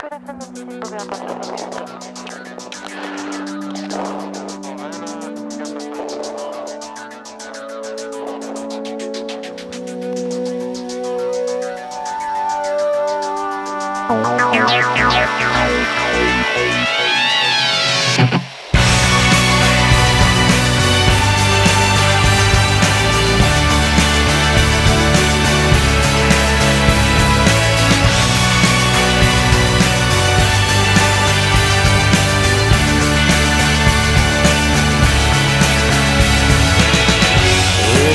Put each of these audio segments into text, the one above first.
Here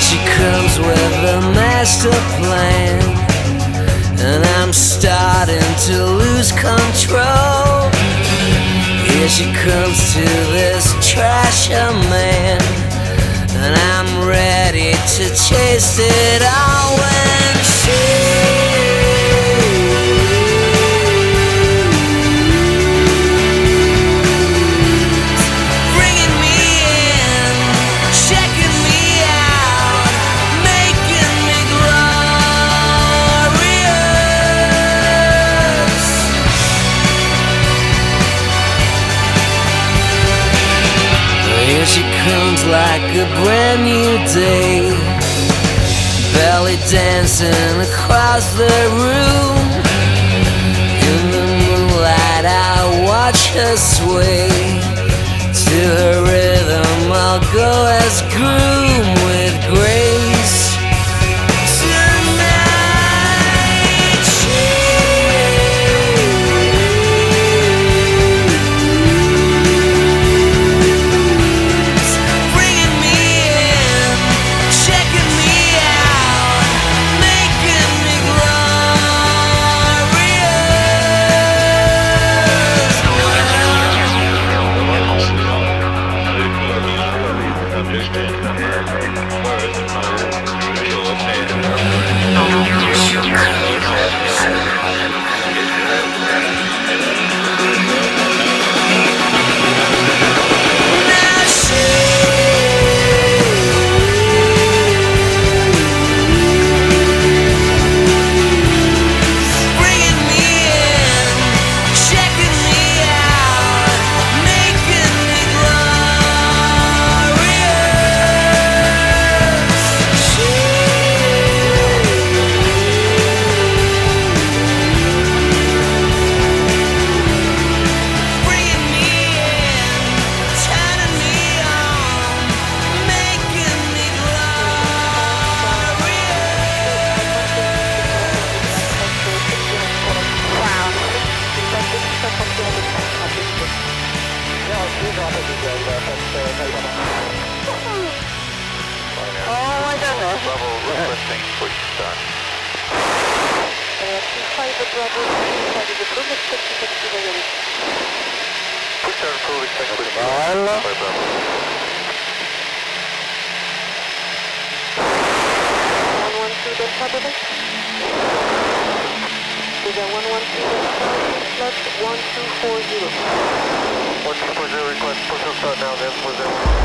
she comes with a master plan, and I'm starting to lose control. Here she comes to this trasher man, and I'm ready to chase it all when she's bringing me in, checking me out, making me glorious. Here she comes like a brand new day, belly dancing across the room. In the moonlight I watch her sway, to her rhythm I'll go as groom with grace. Tonight she's bringing me in, checking me out, making me request, push start now, then, was there?